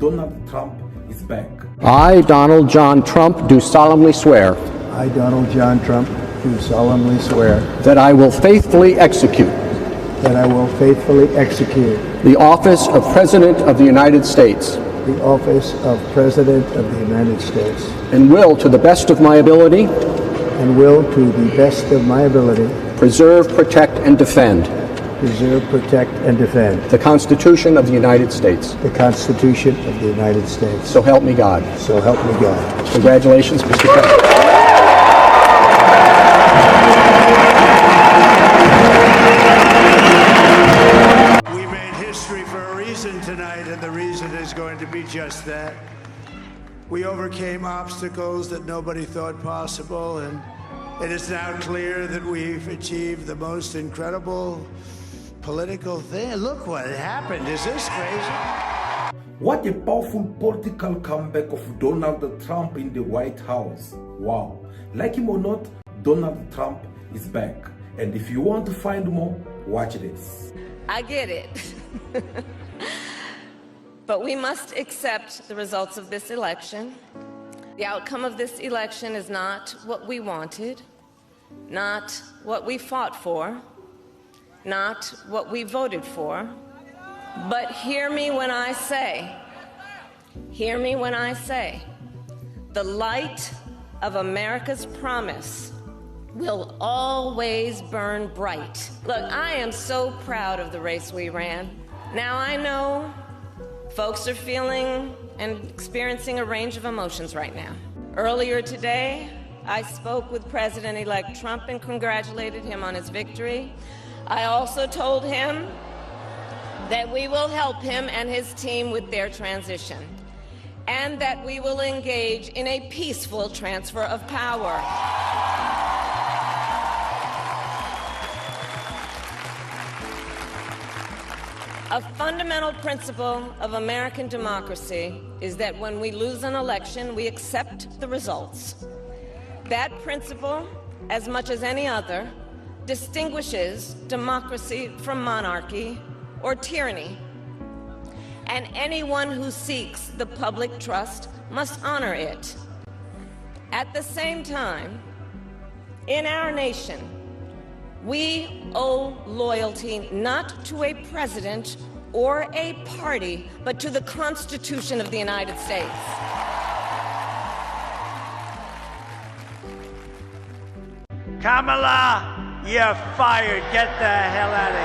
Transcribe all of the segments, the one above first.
Donald Trump is back. I, Donald John Trump, do solemnly swear I, Donald John Trump, do solemnly swear that I will faithfully execute that I will faithfully execute the office of President of the United States the office of President of the United States and will, to the best of my ability, and will, to the best of my ability, preserve, protect, and defend preserve, protect, and defend the Constitution of the United States. the Constitution of the United States. So help me God. So help me God. Congratulations, Mr. President. We made history for a reason tonight, and the reason is going to be just that. We overcame obstacles that nobody thought possible, and it is now clear that we've achieved the most incredible political thing. Look what happened. Is this crazy? What a powerful political comeback of Donald Trump in the White House. Wow. Like him or not, Donald Trump is back. And if you want to find more, watch this. I get it. But we must accept the results of this election. The outcome of this election is not what we wanted, not what we fought for, not what we voted for. But hear me when I say, the light of America's promise will always burn bright. Look, I am so proud of the race we ran. Now I know folks are feeling and experiencing a range of emotions right now. Earlier today, I spoke with President-elect Trump and congratulated him on his victory. I also told him that we will help him and his team with their transition, and that we will engage in a peaceful transfer of power. A fundamental principle of American democracy is that when we lose an election, we accept the results. That principle, as much as any other, distinguishes democracy from monarchy or tyranny. And anyone who seeks the public trust must honor it. At the same time, in our nation, we owe loyalty not to a president or a party, but to the Constitution of the United States. Kamala, you're fired. Get the hell out of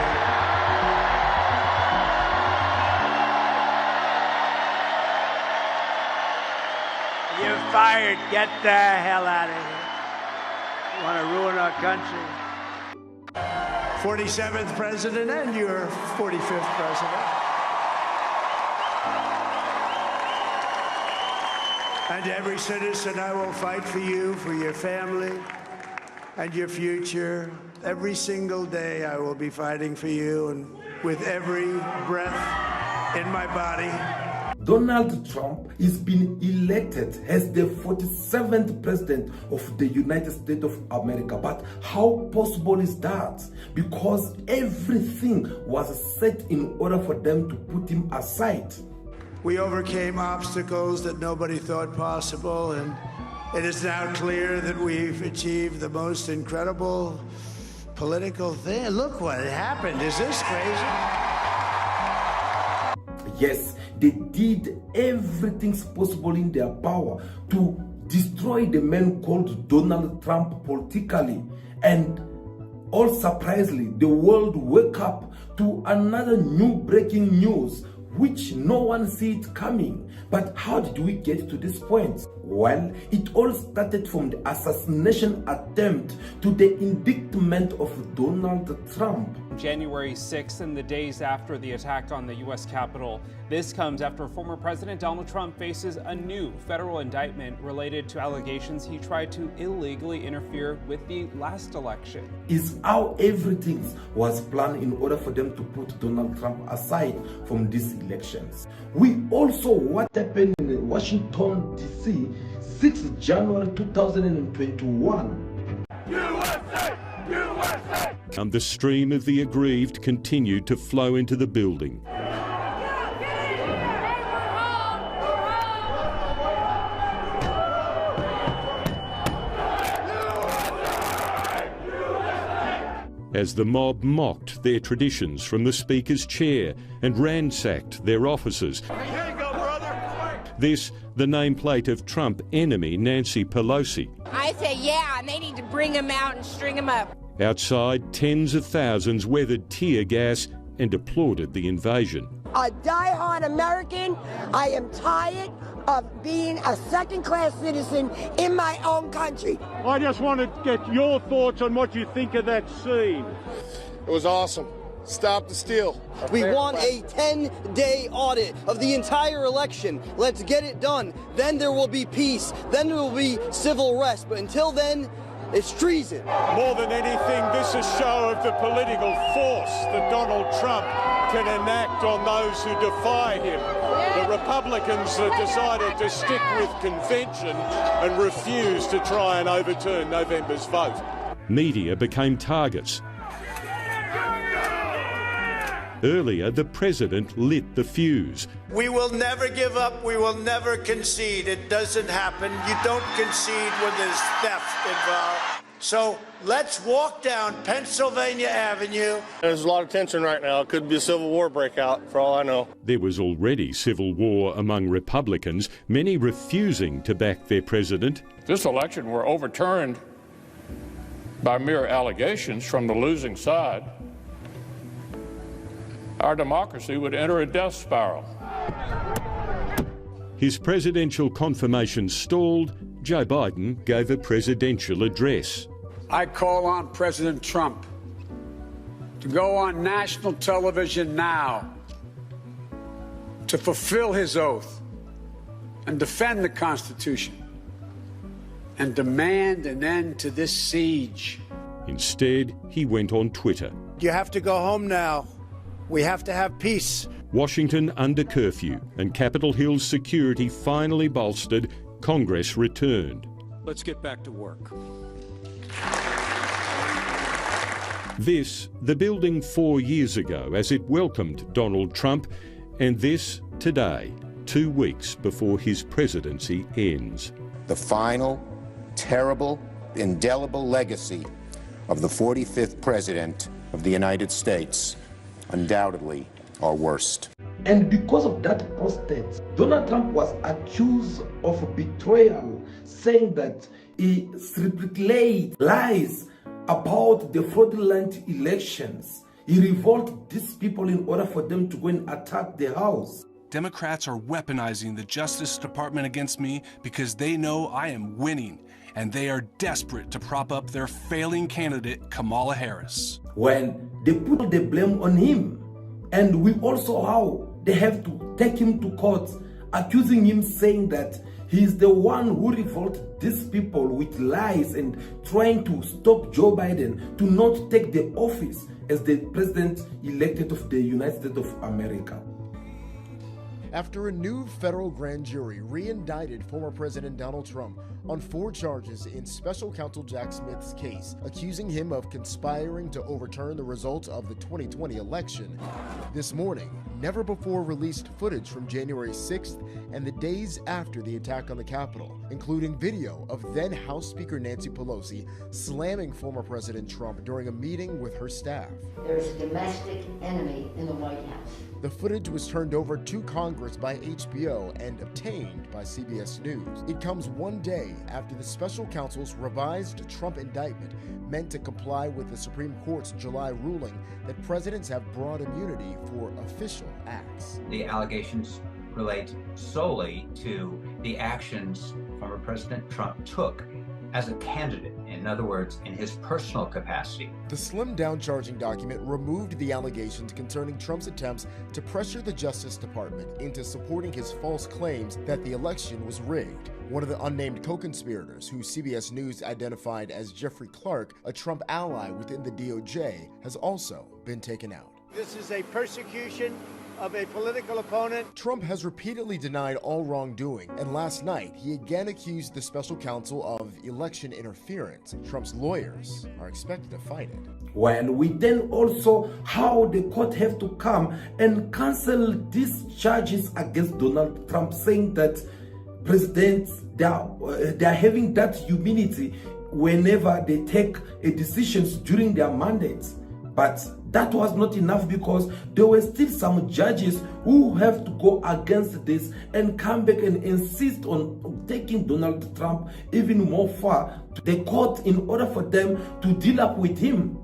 here. You're fired. Get the hell out of here. You want to ruin our country? 47th president and your 45th president. And every citizen, I will fight for you, for your family, and your future. Every single day I will be fighting for you, and with every breath in my body. Donald Trump is being elected as the 47th president of the United States of America. But how possible is that? Because everything was set in order for them to put him aside. We overcame obstacles that nobody thought possible, and it is now clear that we've achieved the most incredible political thing. Look what happened. Is this crazy? Yes, they did everything possible in their power to destroy the man called Donald Trump politically. And all surprisingly, the world woke up to another new breaking news, which no one see it coming. But how did we get to this point? Well, it all started from the assassination attempt to the indictment of Donald Trump. January 6th and the days after the attack on the U.S. Capitol. This comes after former President Donald Trump faces a new federal indictment related to allegations he tried to illegally interfere with the last election. Is how everything was planned in order for them to put Donald Trump aside from these elections. We also what happened in Washington, D.C., 6 January 2021. USA! USA! And the stream of the aggrieved continued to flow into the building. as the mob mocked their traditions from the Speaker's chair and ransacked their offices. Here you go, brother. This, the nameplate of Trump enemy Nancy Pelosi. I say yeah, and they need to bring him out and string him up. Outside, tens of thousands weathered tear gas and applauded the invasion. A die-hard American, I am tired of being a second-class citizen in my own country. I just want to get your thoughts on what you think of that scene. It was awesome. Stop the steal. We want a 10-day audit of the entire election. Let's get it done. Then there will be peace. Then there will be civil rest. But until then, it's treason. More than anything, this is a show of the political force that Donald Trump can enact on those who defy him. The Republicans have decided to stick with convention and refuse to try and overturn November's vote. Media became targets. Earlier, the president lit the fuse. We will never give up. We will never concede. It doesn't happen. You don't concede when there's theft involved. So let's walk down Pennsylvania Avenue. There's a lot of tension right now. It could be a civil war breakout, for all I know. There was already civil war among Republicans, many refusing to back their president. This election were overturned by mere allegations from the losing side, our democracy would enter a death spiral. His presidential confirmation stalled. Joe Biden gave a presidential address. I call on President Trump to go on national television now to fulfill his oath and defend the Constitution and demand an end to this siege. Instead, he went on Twitter. You have to go home now. We have to have peace. Washington under curfew and Capitol Hill's security finally bolstered. Congress returned. Let's get back to work. This, the building 4 years ago as it welcomed Donald Trump, and this today, 2 weeks before his presidency ends. The final, terrible, indelible legacy of the 45th President of the United States. Undoubtedly our worst. And because of that prostate, Donald Trump was accused of betrayal, saying that he circulated lies about the fraudulent elections. He revolted these people in order for them to go and attack the House. Democrats are weaponizing the Justice Department against me because they know I am winning, and they are desperate to prop up their failing candidate, Kamala Harris. When they put the blame on him, and we also how they have to take him to court, accusing him, saying that he's the one who revolted these people with lies and trying to stop Joe Biden to not take the office as the president elected of the United States of America. After a new federal grand jury re-indicted former President Donald Trump on 4 charges in special counsel Jack Smith's case, accusing him of conspiring to overturn the results of the 2020 election. This morning, never before released footage from January 6th and the days after the attack on the Capitol, including video of then House Speaker Nancy Pelosi slamming former President Trump during a meeting with her staff. There's a domestic enemy in the White House. The footage was turned over to Congress by HBO and obtained by CBS News. It comes one day after the special counsel's revised Trump indictment meant to comply with the Supreme Court's July ruling that presidents have broad immunity for official acts. The allegations relate solely to the actions former President Trump took as a candidate, in other words, in his personal capacity. The slimmed-down charging document removed the allegations concerning Trump's attempts to pressure the Justice Department into supporting his false claims that the election was rigged. One of the unnamed co-conspirators, who CBS News identified as Jeffrey Clark, a Trump ally within the DOJ, has also been taken out. This is a persecution of a political opponent. Trump has repeatedly denied all wrongdoing, and last night he again accused the special counsel of election interference. Trump's lawyers are expected to fight it. When we then also how the court have to come and cancel these charges against Donald Trump, saying that presidents they are having that immunity whenever they take decisions during their mandates. But that was not enough because there were still some judges who have to go against this and come back and insist on taking Donald Trump even more far to the court in order for them to deal up with him.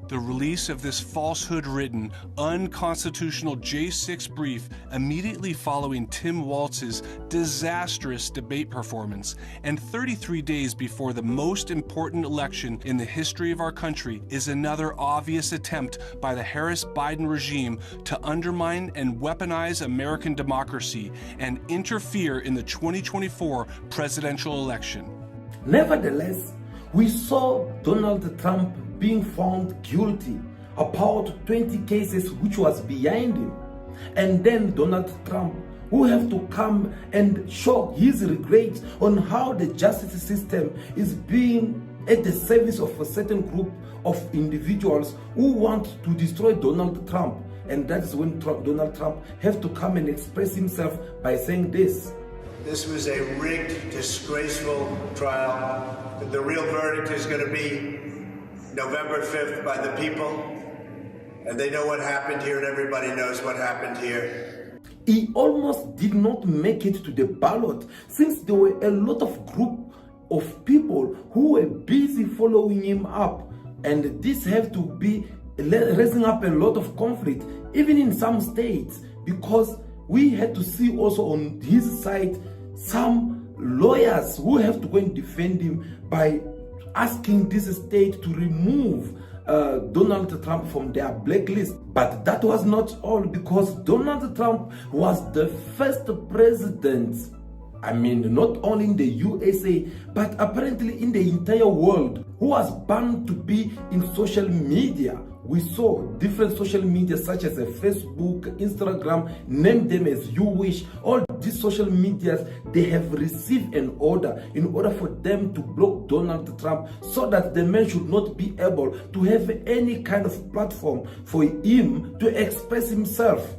The release of this falsehood-ridden, unconstitutional J6 brief immediately following Tim Walz's disastrous debate performance and 33 days before the most important election in the history of our country is another obvious attempt by the Harris-Biden regime to undermine and weaponize American democracy and interfere in the 2024 presidential election. Nevertheless, we saw Donald Trump being found guilty about 20 cases which was behind him. And then Donald Trump, who have to come and show his regrets on how the justice system is being at the service of a certain group of individuals who want to destroy Donald Trump. And that is when Donald Trump have to come and express himself by saying this. This was a rigged, disgraceful trial. The real verdict is going to be November 5th by the people. And they know what happened here, and everybody knows what happened here. He almost did not make it to the ballot since there were a lot of group of people who were busy following him up. And this have to be raising up a lot of conflict, even in some states, because we had to see also on his side some lawyers who have to go and defend him by asking this state to remove Donald Trump from their blacklist. But that was not all, because Donald Trump was the first president, I mean, not only in the USA, but apparently in the entire world, who was banned to be in social media. We saw different social media such as Facebook, Instagram, name them as you wish. All these social medias, they have received an order in order for them to block Donald Trump so that the man should not be able to have any kind of platform for him to express himself.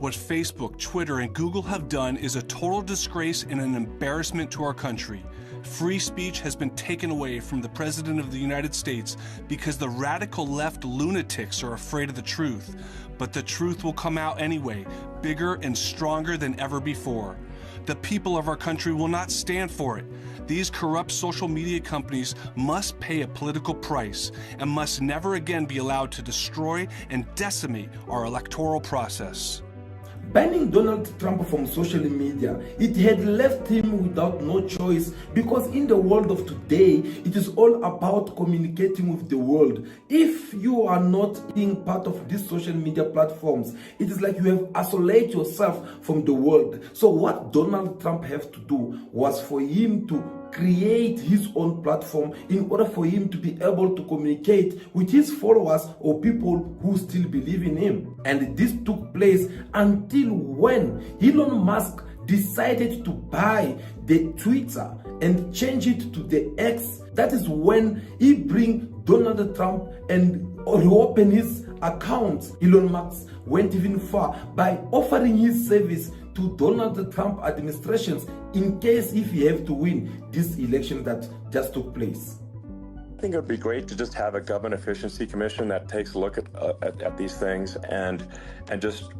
What Facebook, Twitter, and Google have done is a total disgrace and an embarrassment to our country. Free speech has been taken away from the President of the United States because the radical left lunatics are afraid of the truth. But the truth will come out anyway, bigger and stronger than ever before. The people of our country will not stand for it. These corrupt social media companies must pay a political price and must never again be allowed to destroy and decimate our electoral process. Banning Donald Trump from social media, it had left him without no choice, because in the world of today, it is all about communicating with the world. If you are not being part of these social media platforms, it is like you have isolated yourself from the world. So what Donald Trump have to do was for him to create his own platform in order for him to be able to communicate with his followers or people who still believe in him. And this took place until when Elon Musk decided to buy the Twitter and change it to the X. That is when he bring Donald Trump and reopen his accounts. Elon Musk went even far by offering his service to Donald Trump administrations in case if he have to win this election that just took place. I think it would be great to just have a government efficiency commission that takes a look at these things and just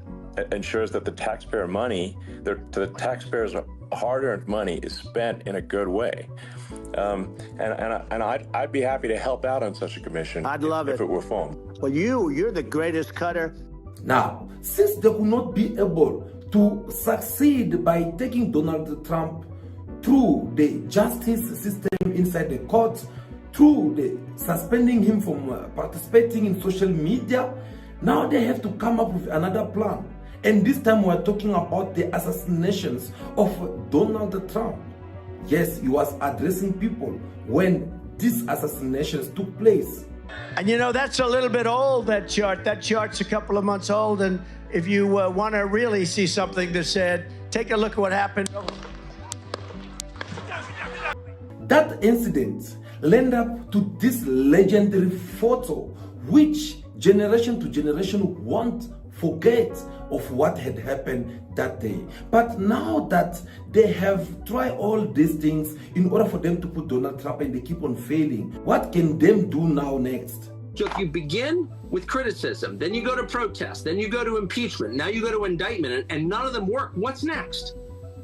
ensures that the taxpayer money, the taxpayers' hard-earned money, is spent in a good way. And I'd be happy to help out on such a commission. I'd love if it were formed. Well, you're the greatest cutter. Now, since they could not be able to succeed by taking Donald Trump through the justice system inside the court, through the suspending him from participating in social media, now they have to come up with another plan. And this time we're talking about the assassinations of Donald Trump. Yes, he was addressing people when these assassinations took place. And you know, that's a little bit old, that chart. That chart's a couple of months old. And if you want to really see something that said, take a look at what happened. That incident led up to this legendary photo, which generation to generation won't forget of what had happened that day. But now that they have tried all these things in order for them to put Donald Trump and they keep on failing, what can them do now next? Look, you begin with criticism, then you go to protest, then you go to impeachment, now you go to indictment, and none of them work. What's next?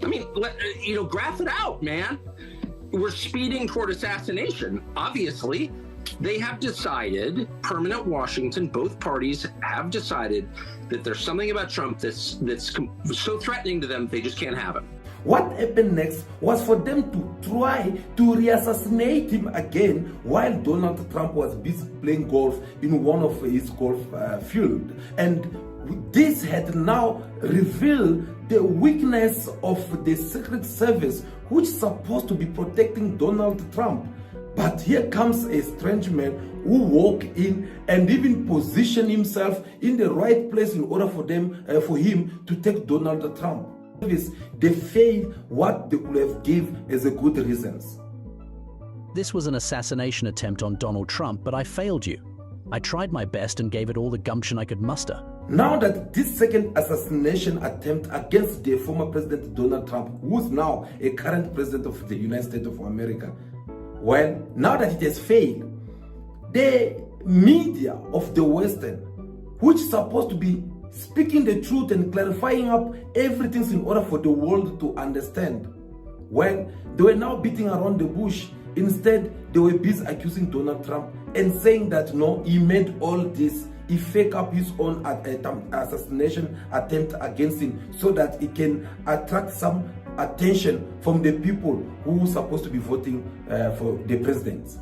I mean, graph it out, man. We're speeding toward assassination. Obviously, they have decided, permanent Washington, both parties have decided that there's something about Trump that's so threatening to them, they just can't have it. What happened next was for them to try to re-assassinate him again while Donald Trump was busy playing golf in one of his golf field. And this had now revealed the weakness of the Secret Service, which is supposed to be protecting Donald Trump. But here comes a strange man who walked in and even positioned himself in the right place in order for him to take Donald Trump. They failed what they could have given as a good reasons. This was an assassination attempt on Donald Trump, but I failed you. I tried my best and gave it all the gumption I could muster. Now that this second assassination attempt against the former President Donald Trump, who is now a current president of the United States of America, well, now that it has failed, the media of the Western, which is supposed to be speaking the truth and clarifying up everything in order for the world to understand, well, they were now beating around the bush. Instead, they were busy accusing Donald Trump and saying that no, he made all this, he faked up his own assassination attempt against him so that he can attract some attention from the people who are supposed to be voting for the president.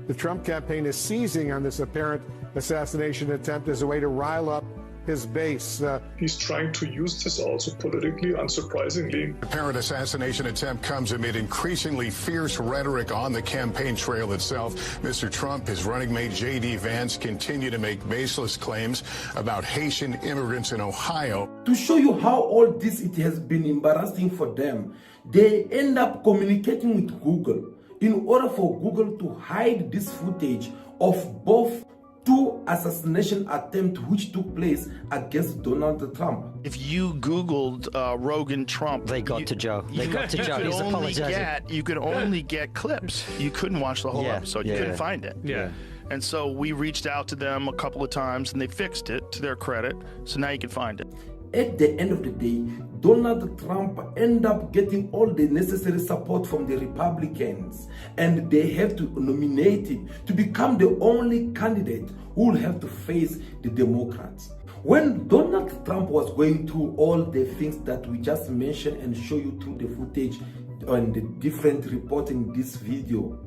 The Trump campaign is seizing on this apparent assassination attempt as a way to rile up his base. He's trying to use this also politically, unsurprisingly. The apparent assassination attempt comes amid increasingly fierce rhetoric on the campaign trail itself. Mr. Trump, his running mate J.D. Vance continue to make baseless claims about Haitian immigrants in Ohio. To show you how all this it has been embarrassing for them, they end up communicating with Google in order for Google to hide this footage of both two assassination attempts which took place against Donald Trump. If you Googled Rogan Trump, they got to Joe. They got to Joe. He's apologizing. You could only get clips. You couldn't watch the whole episode. You couldn't find it. Yeah. And so we reached out to them a couple of times, and they fixed it to their credit. So now you can find it. At the end of the day, Donald Trump ended up getting all the necessary support from the Republicans, and they have to nominate him to become the only candidate who will have to face the Democrats. When Donald Trump was going through all the things that we just mentioned and show you through the footage and the different reporting this video,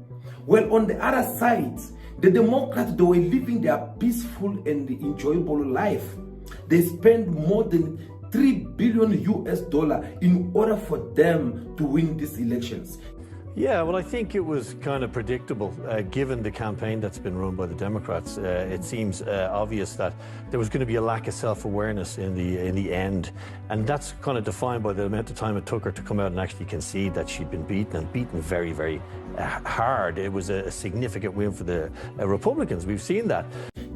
well, on the other side, the Democrats, they were living their peaceful and enjoyable life. They spent more than $3 billion in order for them to win these elections. Yeah, well, I think it was kind of predictable, given the campaign that's been run by the Democrats. It seems obvious that there was going to be a lack of self-awareness in the end, and that's kind of defined by the amount of time it took her to come out and actually concede that she'd been beaten, and beaten very, very hard. It was a significant win for the Republicans. We've seen that.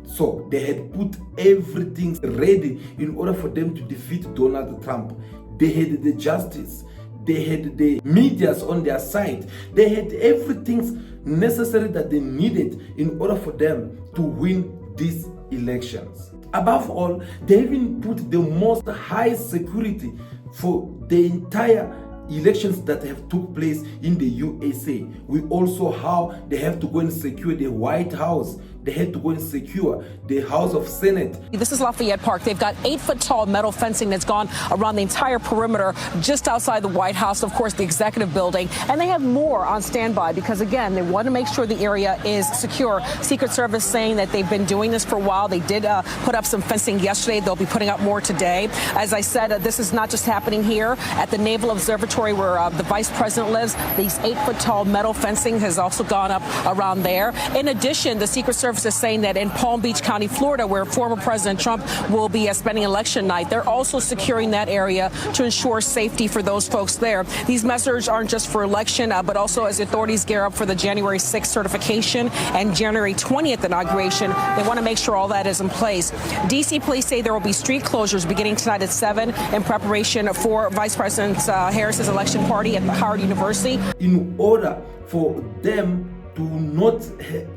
So they had put everything ready in order for them to defeat Donald Trump. They had the justice. They had the medias on their side. They had everything necessary that they needed in order for them to win these elections. Above all, they even put the most high security for the entire elections that have took place in the USA. We also how they have to go and secure the White House. They had to go and secure the House of Senate. This is Lafayette Park. They've got 8-foot-tall metal fencing that's gone around the entire perimeter just outside the White House, of course, the executive building. And they have more on standby because, again, they want to make sure the area is secure. Secret Service saying that they've been doing this for a while. They did put up some fencing yesterday. They'll be putting up more today. As I said, this is not just happening here at the Naval Observatory where the vice president lives. These 8-foot-tall metal fencing has also gone up around there. In addition, the Secret Service is saying that in Palm Beach County, Florida, where former President Trump will be spending election night, they're also securing that area to ensure safety for those folks there. These measures aren't just for election, but also as authorities gear up for the January 6th certification and January 20th inauguration. They want to make sure all that is in place. D.C. police say there will be street closures beginning tonight at 7 in preparation for Vice President Harris's election party at Howard University. In order for them to not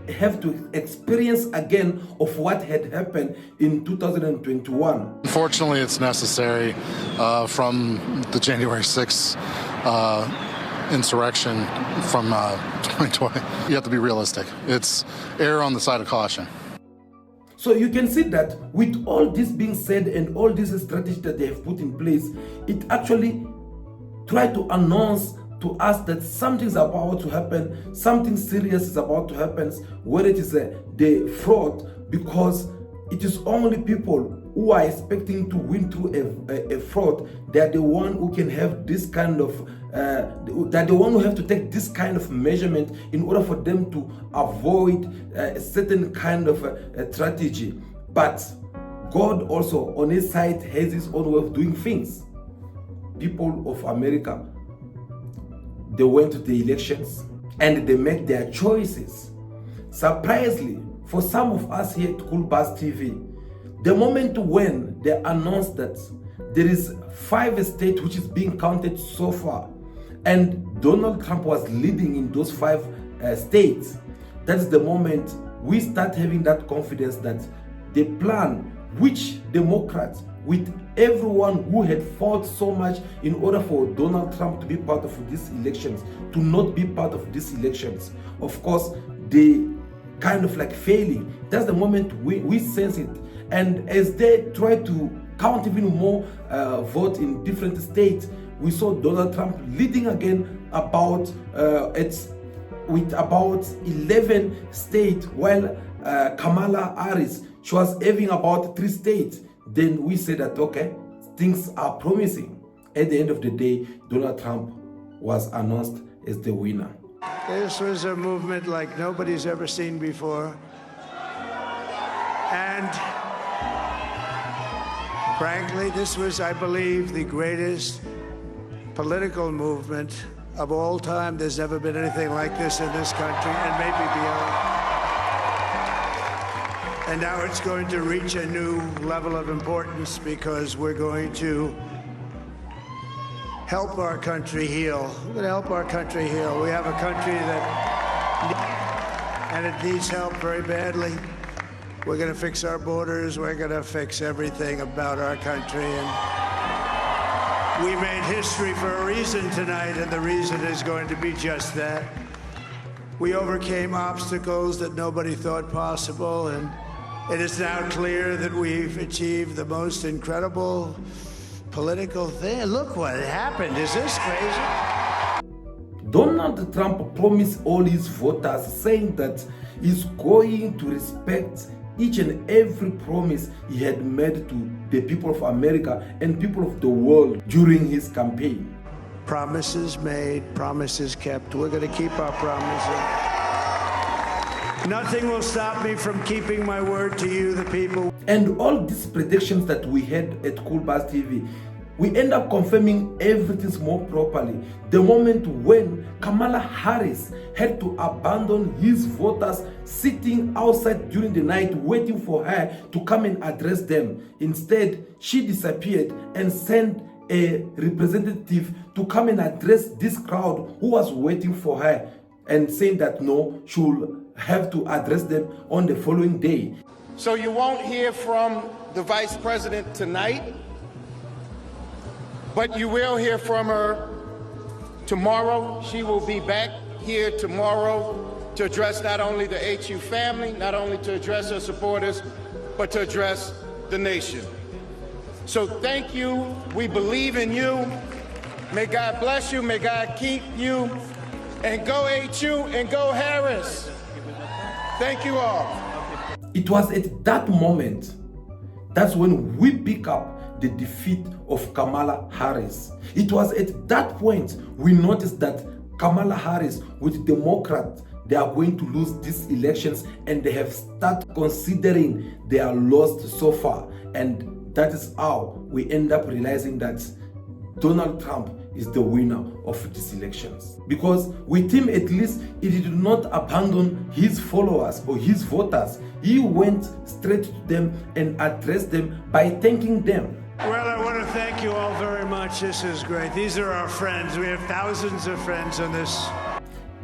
have to experience again of what had happened in 2021. Unfortunately, it's necessary from the January 6th insurrection from 2020. You have to be realistic. It's err on the side of caution. So you can see that with all this being said and all this strategy that they have put in place, it actually tried to announce to us that something's about to happen, something serious is about to happen, whether it is the fraud, because it is only people who are expecting to win through a fraud. They are the one who can have this kind of, they're the one who have to take this kind of measurement in order for them to avoid a certain kind of strategy. But God also on his side has his own way of doing things. People of America, they went to the elections and they made their choices. Surprisingly, for some of us here at Cool Buzz TV, the moment when they announced that there is 5 states which is being counted so far, and Donald Trump was leading in those 5 states, that's the moment we start having that confidence that the plan which Democrats, with everyone who had fought so much in order for Donald Trump to be part of these elections, to not be part of these elections, of course, they kind of like failing. That's the moment we sense it. And as they try to count even more vote in different states, we saw Donald Trump leading again with about 11 states, while Kamala Harris, she was having about 3 states. Then we said that, okay, things are promising. At the end of the day, Donald Trump was announced as the winner. This was a movement like nobody's ever seen before. And frankly, this was, I believe, the greatest political movement of all time. There's never been anything like this in this country, and maybe beyond. And now it's going to reach a new level of importance because we're going to help our country heal. We're going to help our country heal. We have a country and it needs help very badly. We're going to fix our borders. We're going to fix everything about our country. And we made history for a reason tonight, and the reason is going to be just that. We overcame obstacles that nobody thought possible, and it is now clear that we've achieved the most incredible political thing. Look what happened. Is this crazy? Donald Trump promised all his voters, saying that he's going to respect each and every promise he had made to the people of America and people of the world during his campaign. Promises made, promises kept. We're going to keep our promises. Nothing will stop me from keeping my word to you, the people. And all these predictions that we had at Cool Buzz TV, we end up confirming everything more properly. The moment when Kamala Harris had to abandon his voters sitting outside during the night waiting for her to come and address them. Instead, she disappeared and sent a representative to come and address this crowd who was waiting for her, and saying that no, she will have to address them on the following day. So you won't hear from the Vice President tonight, but you will hear from her tomorrow. She will be back here tomorrow to address not only the HU family, not only to address her supporters, but to address the nation. So thank you. We believe in you. May God bless you. May God keep you. And go HU and go Harris. Thank you all. It was at that moment, that's when we pick up the defeat of Kamala Harris. It was at that point we noticed that Kamala Harris with Democrats, they are going to lose these elections, and they have started considering they are lost so far. And that is how we end up realizing that Donald Trump is the winner of these elections. Because with him, at least, he did not abandon his followers or his voters. He went straight to them and addressed them by thanking them. Well, I want to thank you all very much. This is great. These are our friends. We have thousands of friends on this.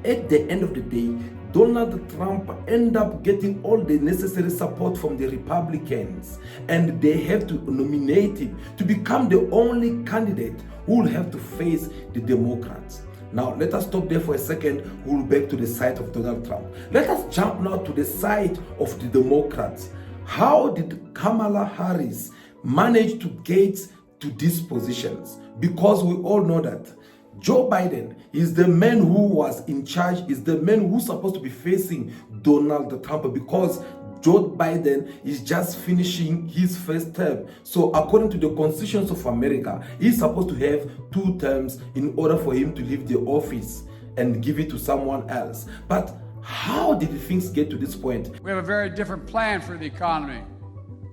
At the end of the day, Donald Trump end up getting all the necessary support from the Republicans, and they have to nominate him to become the only candidate who will have to face the Democrats. Now, let us stop there for a second. We'll back to the side of Donald Trump. Let us jump now to the side of the Democrats. How did Kamala Harris manage to get to these positions? Because we all know that Joe Biden is the man who was in charge, is the man who's supposed to be facing Donald Trump, because Joe Biden is just finishing his first term. So according to the constitutions of America, he's supposed to have 2 terms in order for him to leave the office and give it to someone else. But how did things get to this point? We have a very different plan for the economy.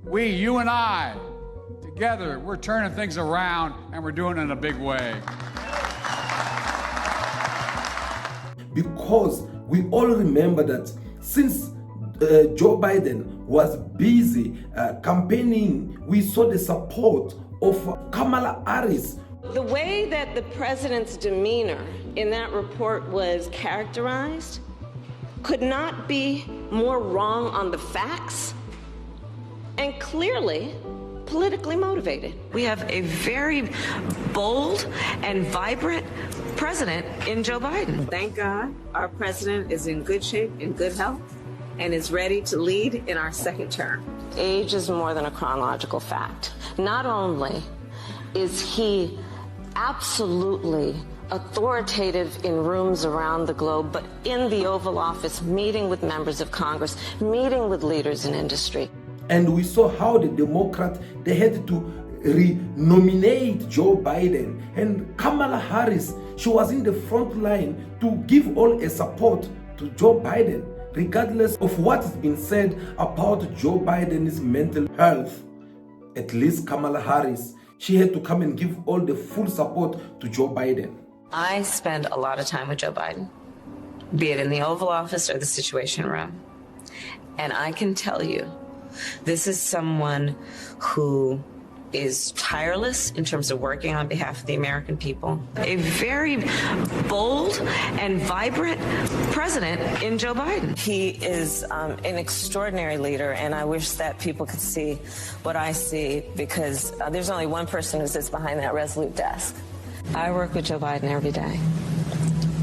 We, you and I, together, we're turning things around, and we're doing it in a big way. Because we all remember that since Joe Biden was busy campaigning, we saw the support of Kamala Harris. The way that the president's demeanor in that report was characterized could not be more wrong on the facts and clearly politically motivated. We have a very bold and vibrant president in Joe Biden. Thank God our president is in good shape, in good health, and is ready to lead in our second term. Age is more than a chronological fact. Not only is he absolutely authoritative in rooms around the globe, but in the Oval Office, meeting with members of Congress, meeting with leaders in industry. And we saw how the Democrats, they had to re-nominate Joe Biden. And Kamala Harris, she was in the front line to give all a support to Joe Biden, regardless of what has been said about Joe Biden's mental health. At least Kamala Harris, she had to come and give all the full support to Joe Biden. I spend a lot of time with Joe Biden, be it in the Oval Office or the Situation Room. And I can tell you, this is someone who is tireless in terms of working on behalf of the American people. A very bold and vibrant president in Joe Biden. He is an extraordinary leader, and I wish that people could see what I see, because there's only one person who sits behind that resolute desk. I work with Joe Biden every day.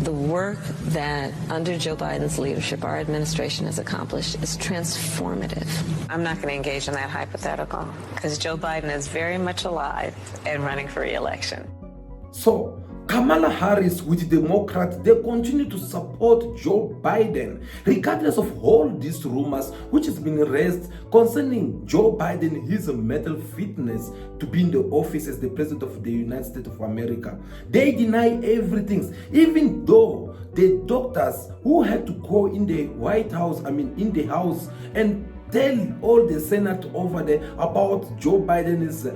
The work that under Joe Biden's leadership our administration has accomplished is transformative. I'm not going to engage in that hypothetical because Joe Biden is very much alive and running for re-election. So Kamala Harris with Democrats, they continue to support Joe Biden, regardless of all these rumors which has been raised concerning Joe Biden, his mental fitness to be in the office as the president of the United States of America. They deny everything, even though the doctors who had to go in the White House, in the House, and tell all the Senate over there about Joe Biden's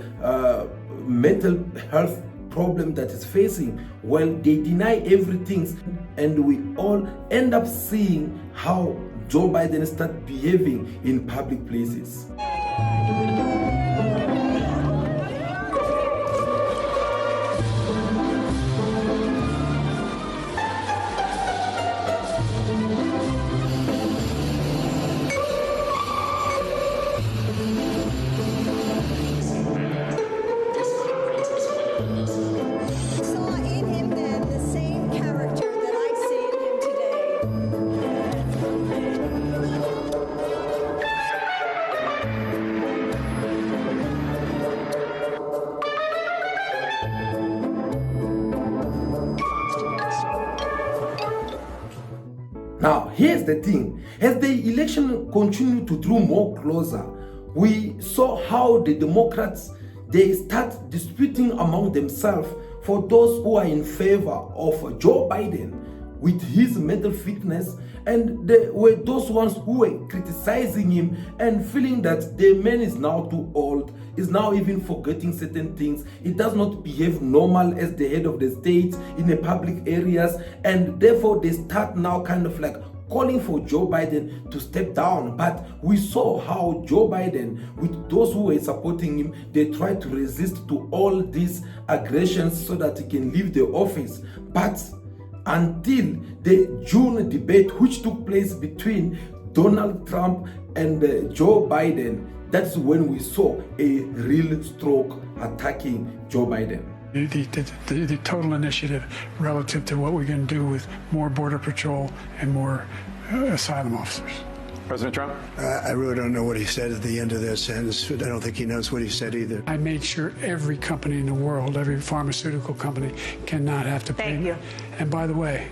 mental health problem that is facing. Well, they deny everything, and we all end up seeing how Joe Biden starts behaving in public places. Now, here's the thing. As the election continued to draw more closer, we saw how the Democrats, they start disputing among themselves for those who are in favor of Joe Biden with his mental fitness, and there were those ones who were criticizing him and feeling that the man is now too old, is now even forgetting certain things. He does not behave normal as the head of the state in the public areas, and therefore they start now kind of like calling for Joe Biden to step down. But we saw how Joe Biden, with those who were supporting him, they tried to resist to all these aggressions so that he can leave the office. But until the June debate, which took place between Donald Trump and Joe Biden. That's when we saw a real stroke attacking Joe Biden. The total initiative relative to what we can do with more Border Patrol and more asylum officers. President Trump? I really don't know what he said at the end of that sentence, but I don't think he knows what he said either. I made sure every company in the world, every pharmaceutical company, cannot have to pay. Thank you. And by the way,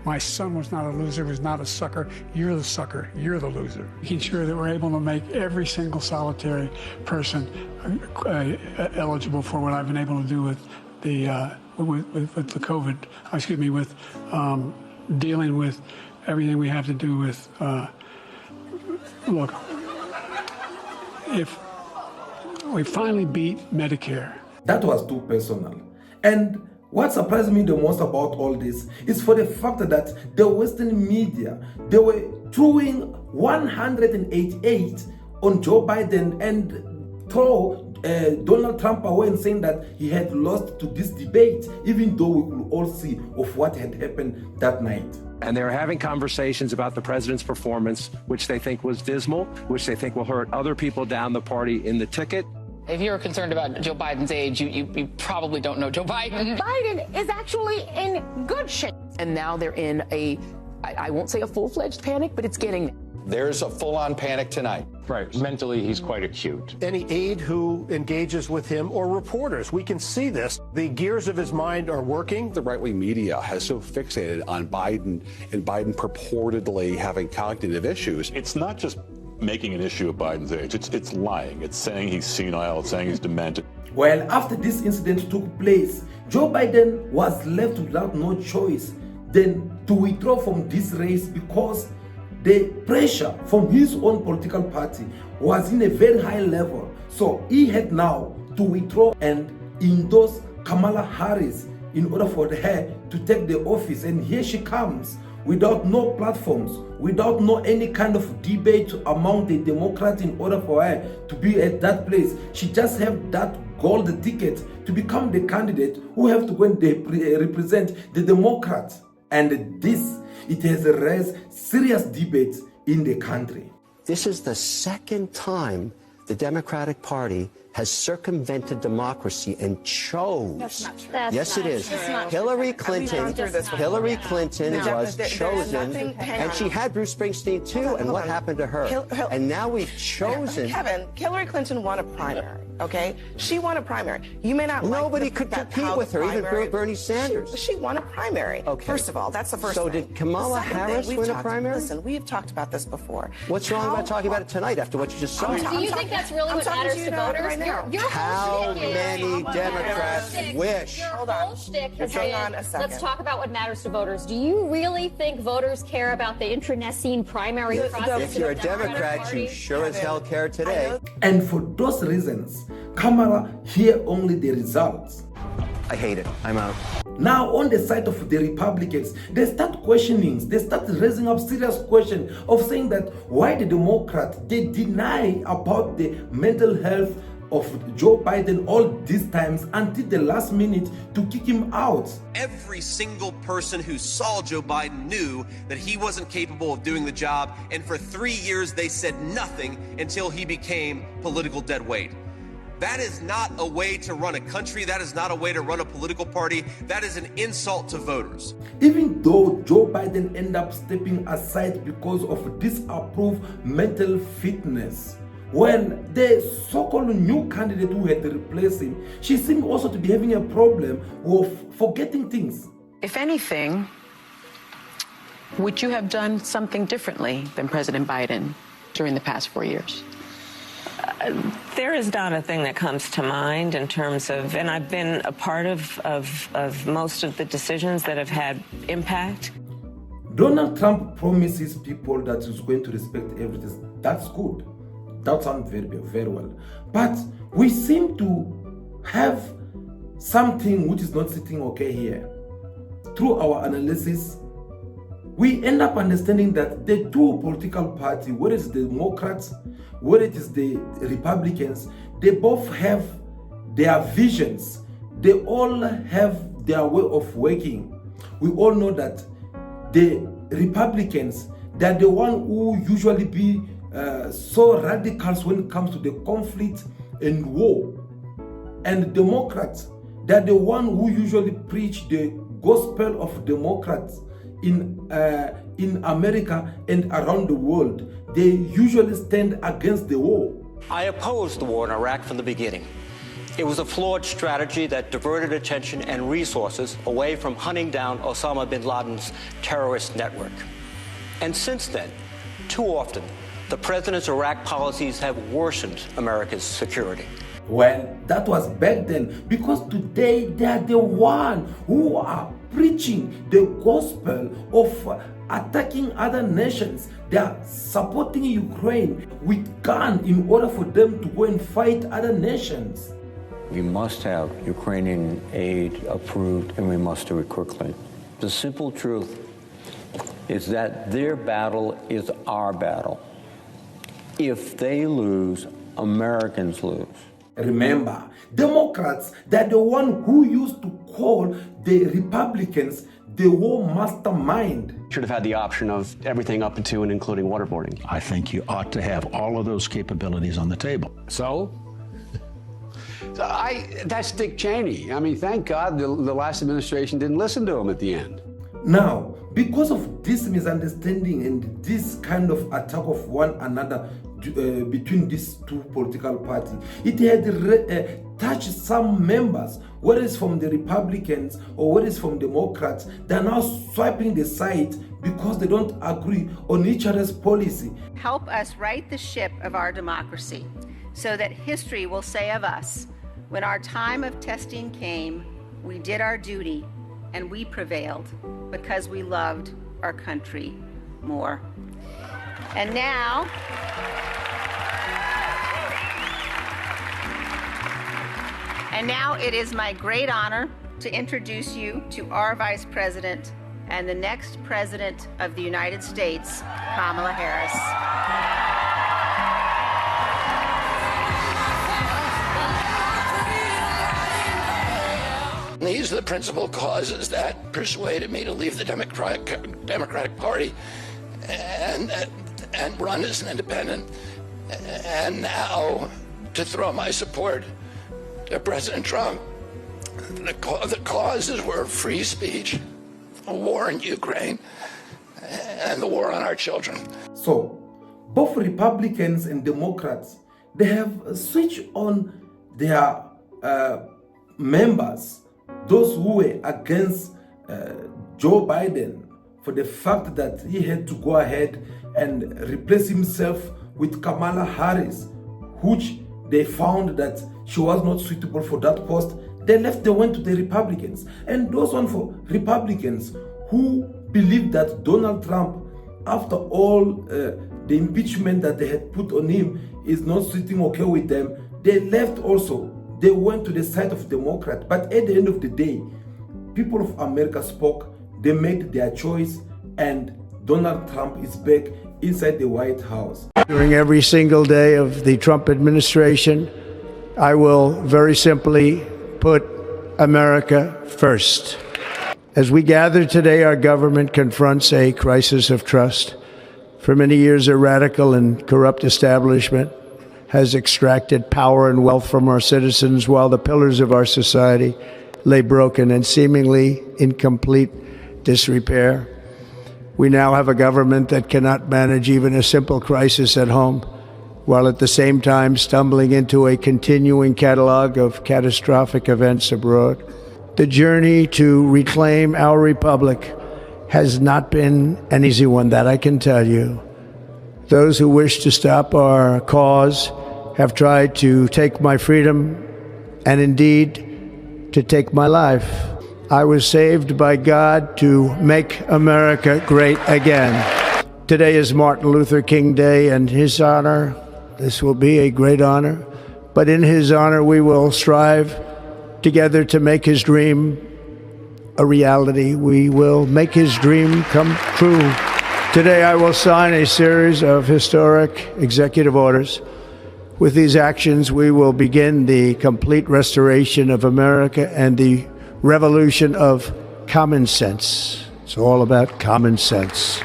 my son was not a loser, was not a sucker. You're the sucker. You're the loser. Making sure that we're able to make every single solitary person eligible for what I've been able to do with the COVID. Excuse me, with dealing with everything we have to do with. Look, if we finally beat Medicare. That was too personal. And what surprised me the most about all this is for the fact that the Western media, they were throwing 188 on Joe Biden and throw Donald Trump away and saying that he had lost to this debate, even though we could all see of what had happened that night. And they're having conversations about the president's performance, which they think was dismal, which they think will hurt other people down the party in the ticket. If you're concerned about Joe Biden's age, you probably don't know Joe Biden. Biden is actually in good shape. And now they're in I won't say a full-fledged panic, but it's getting. There's a full-on panic tonight. Right. Mentally, he's quite acute. Any aide who engages with him or reporters, we can see this. The gears of his mind are working. The right-wing media has so fixated on Biden and Biden purportedly having cognitive issues. It's not just making an issue of Biden's age. It's lying. It's saying he's senile. It's saying he's demented. Well, after this incident took place, Joe Biden was left without no choice than to withdraw from this race because the pressure from his own political party was in a very high level. So he had now to withdraw and endorse Kamala Harris in order for her to take the office. And here she comes without no platforms, without no any kind of debate among the Democrats in order for her to be at that place. She just have that gold ticket to become the candidate who have to go and represent the Democrats. And this, it has raised serious debates in the country. This is the second time the Democratic Party has circumvented democracy and chose. That's not true. Yes, it is. Hillary Clinton was chosen, and she had Bruce Springsteen too. And what happened to her? And now we've chosen. Kevin, Hillary Clinton won a primary. Okay, she won a primary. You may not. Nobody could compete with her, even Bernie Sanders. She won a primary. Okay. First of all, that's the first thing. So did Kamala Harris win a primary? Listen, we've talked about this before. What's wrong about talking about it tonight after what you just saw? Do you think that's really what matters to voters? Right now. How many Democrats wish? Hold on. Hang on a second. Let's talk about what matters to voters. Do you really think voters care about the internecine primary process? If you're a Democrat, you sure as hell care today. And for those reasons, Kamala hear only the results. I hate it. I'm out. Now, on the side of the Republicans, they start questioning, they start raising up serious question of saying that why the Democrats, they deny about the mental health of Joe Biden all these times until the last minute to kick him out. Every single person who saw Joe Biden knew that he wasn't capable of doing the job, and for 3 years they said nothing until he became political dead weight. That is not a way to run a country. That is not a way to run a political party. That is an insult to voters. Even though Joe Biden ended up stepping aside because of disapproved mental fitness, when the so-called new candidate who had replaced him, she seemed also to be having a problem of forgetting things. If anything, would you have done something differently than President Biden during the past 4 years? There is not a thing that comes to mind in terms of, and I've been a part of most of the decisions that have had impact. Donald Trump promises people that he's going to respect everything. That's good. That sounds very well. But we seem to have something which is not sitting okay here. Through our analysis, we end up understanding that the two political parties, whether it's the Democrats, whether it is the Republicans, they both have their visions. They all have their way of working. We all know that the Republicans, they're the one who usually be so radicals when it comes to the conflict and war. And Democrats, they're the one who usually preach the gospel of Democrats in America and around the world. They usually stand against the war. I opposed the war in Iraq from the beginning. It was a flawed strategy that diverted attention and resources away from hunting down Osama bin Laden's terrorist network. And since then, too often, the president's Iraq policies have worsened America's security. Well, that was back then, because today they are the one who are preaching the gospel of attacking other nations. They are supporting Ukraine with guns in order for them to go and fight other nations. We must have Ukrainian aid approved, and we must do it quickly. The simple truth is that their battle is our battle. If they lose, Americans lose. Remember, Democrats, they're the one who used to call the Republicans the war mastermind. Should have had the option of everything up to and including waterboarding. I think you ought to have all of those capabilities on the table. So that's Dick Cheney. I mean, thank God the last administration didn't listen to him at the end. Now, because of this misunderstanding and this kind of attack of one another between these two political parties, it had touched some members, whether it's from the Republicans or whether it's from Democrats. They're now swiping the side because they don't agree on each other's policy. Help us right the ship of our democracy so that history will say of us, when our time of testing came, we did our duty and we prevailed because we loved our country more. And now, it is my great honor to introduce you to our Vice President and the next President of the United States, Kamala Harris. These are the principal causes that persuaded me to leave the Democratic Party and run as an independent, and now to throw my support to President Trump. The causes were free speech, a war in Ukraine, and the war on our children. So, both Republicans and Democrats, they have switched on their members, those who were against Joe Biden, for the fact that he had to go ahead and replace himself with Kamala Harris, which they found that she was not suitable for that post. They went to the Republicans. And those one for Republicans who believed that Donald Trump, after all the impeachment that they had put on him, is not sitting okay with them, they left also. They went to the side of Democrat. But at the end of the day, people of America spoke, they made their choice, and Donald Trump is back inside the White House. During every single day of the Trump administration, I will very simply put America first. As we gather today, our government confronts a crisis of trust. For many years, a radical and corrupt establishment has extracted power and wealth from our citizens while the pillars of our society lay broken and seemingly in complete disrepair. We now have a government that cannot manage even a simple crisis at home, while at the same time stumbling into a continuing catalog of catastrophic events abroad. The journey to reclaim our republic has not been an easy one, that I can tell you. Those who wish to stop our cause have tried to take my freedom and indeed to take my life. I was saved by God to make America great again. Today is Martin Luther King Day, and in his honor, this will be a great honor, but in his honor we will strive together to make his dream a reality. We will make his dream come true. Today I will sign a series of historic executive orders. With these actions, we will begin the complete restoration of America and the revolution of common sense. It's all about common sense.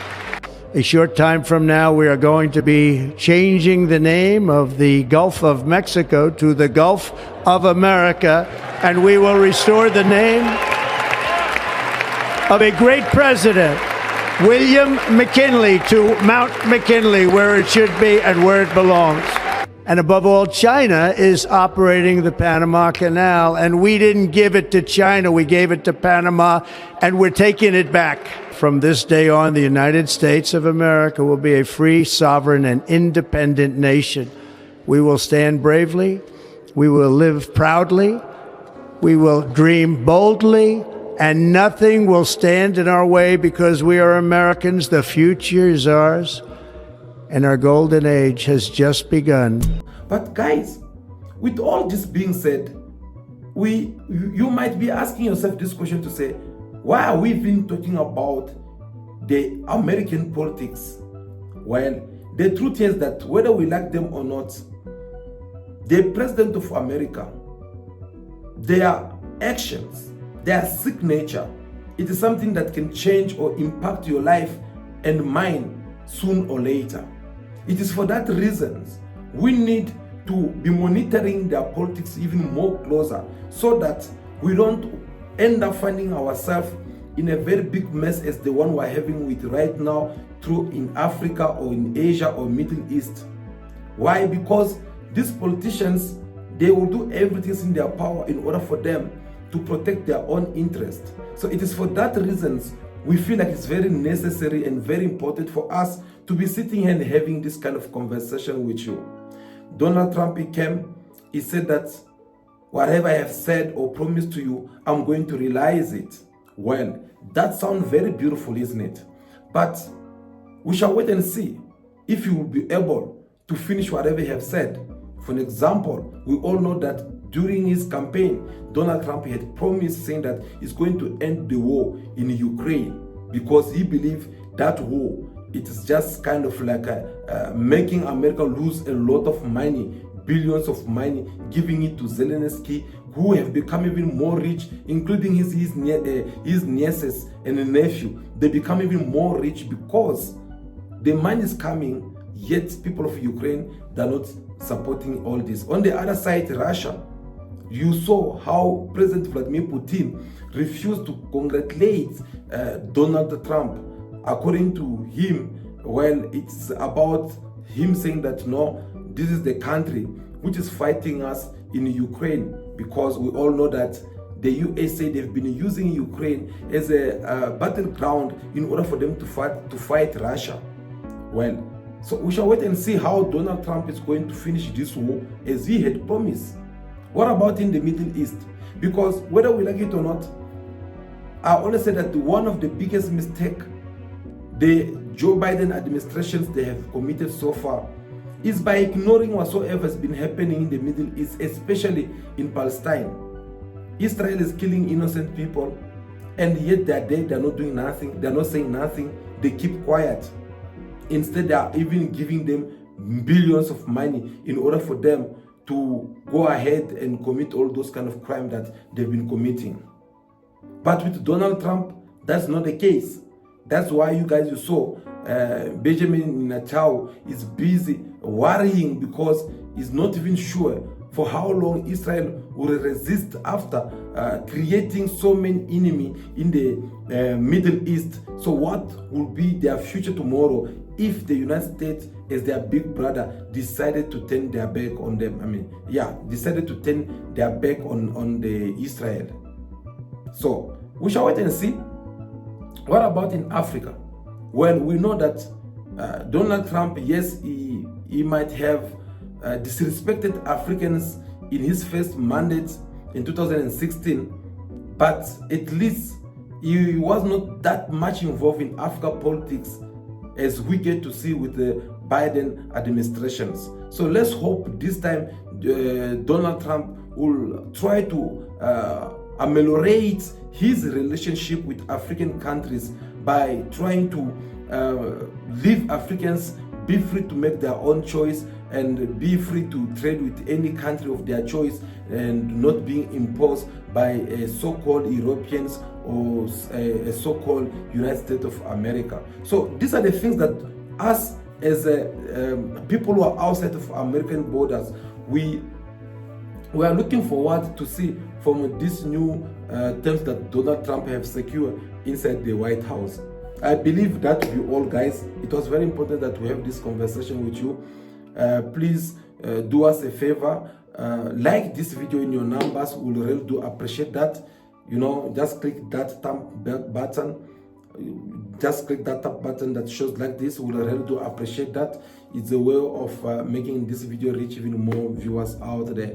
A short time from now, we are going to be changing the name of the Gulf of Mexico to the Gulf of America, and we will restore the name of a great president, William McKinley, to Mount McKinley, where it should be and where it belongs. And above all, China is operating the Panama Canal, and we didn't give it to China, we gave it to Panama, and we're taking it back. From this day on, the United States of America will be a free, sovereign, and independent nation. We will stand bravely, we will live proudly, we will dream boldly, and nothing will stand in our way because we are Americans. The future is ours, and our golden age has just begun. But guys, with all this being said, you might be asking yourself this question to say, why are we even talking about the American politics? Well, the truth is that whether we like them or not, the president of America, their actions, their signature, it is something that can change or impact your life and mine soon or later. It is for that reason we need to be monitoring their politics even more closer so that we don't end up finding ourselves in a very big mess as the one we're having with right now through in Africa or in Asia or Middle East. Why? Because these politicians, they will do everything in their power in order for them to protect their own interest. So it is for that reasons we feel like it's very necessary and very important for us to be sitting and having this kind of conversation with you. Donald Trump, he said that whatever I have said or promised to you, I'm going to realize it. Well, that sounds very beautiful, isn't it? But we shall wait and see if he will be able to finish whatever he has said. For an example, we all know that during his campaign, Donald Trump had promised saying that he's going to end the war in Ukraine because he believed that war, it is just kind of like making America lose a lot of money, billions of money, giving it to Zelensky, who have become even more rich, including his nieces and nephew. They become even more rich because the money is coming, yet people of Ukraine, they're not supporting all this. On the other side, Russia, you saw how President Vladimir Putin refused to congratulate Donald Trump. According to him, well, it's about him saying that no, this is the country which is fighting us in Ukraine, because we all know that the USA, they've been using Ukraine as a battleground in order for them to fight Russia. Well, so we shall wait and see how Donald Trump is going to finish this war as he had promised. What about in the Middle East? Because whether we like it or not, I always say that one of the biggest mistakes the Joe Biden administrations they have committed so far is by ignoring whatsoever has been happening in the Middle East, especially in Palestine. Israel is killing innocent people, and yet they are dead, they are not doing nothing, they are not saying nothing, they keep quiet. Instead, they are even giving them billions of money in order for them to go ahead and commit all those kind of crimes that they've been committing. But with Donald Trump, that's not the case. That's why you saw Benjamin Netanyahu is busy worrying because he's not even sure for how long Israel will resist after creating so many enemies in the Middle East. So what will be their future tomorrow if the United States, as their big brother, decided to turn their back on them? Decided to turn their back on the Israel. So we shall wait and see. What about in Africa? Well, we know that Donald Trump, yes, he might have disrespected Africans in his first mandate in 2016, but at least he was not that much involved in Africa politics as we get to see with the Biden administrations. So let's hope this time Donald Trump will try to ameliorate his relationship with African countries by trying to leave Africans be free to make their own choice and be free to trade with any country of their choice and not being imposed by so-called Europeans or a so-called United States of America. So these are the things that us as people who are outside of American borders, we are looking forward to see from these new terms that Donald Trump have secured inside the White House. I believe that will be all, guys. It was very important that we have this conversation with you. Please do us a favor, like this video in your numbers. We will really do appreciate that. You know, just click that thumb button. Just click that top button that shows like this. We will really do appreciate that. It's a way of making this video reach even more viewers out there.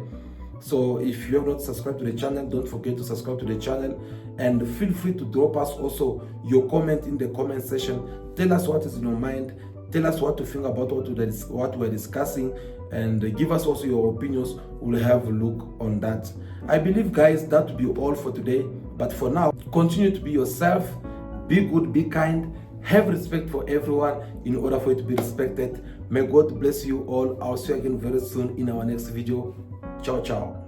So if you have not subscribed to the channel, don't forget to subscribe to the channel, and feel free to drop us also your comment in the comment section. Tell us what is in your mind, tell us what to think about what we're discussing, and give us also your opinions. We'll have a look on that. I believe, guys, that will be all for today. But for now, continue to be yourself, be good, be kind, have respect for everyone in order for you to be respected. May God bless you all. I'll see you again very soon in our next video. Ciao, ciao.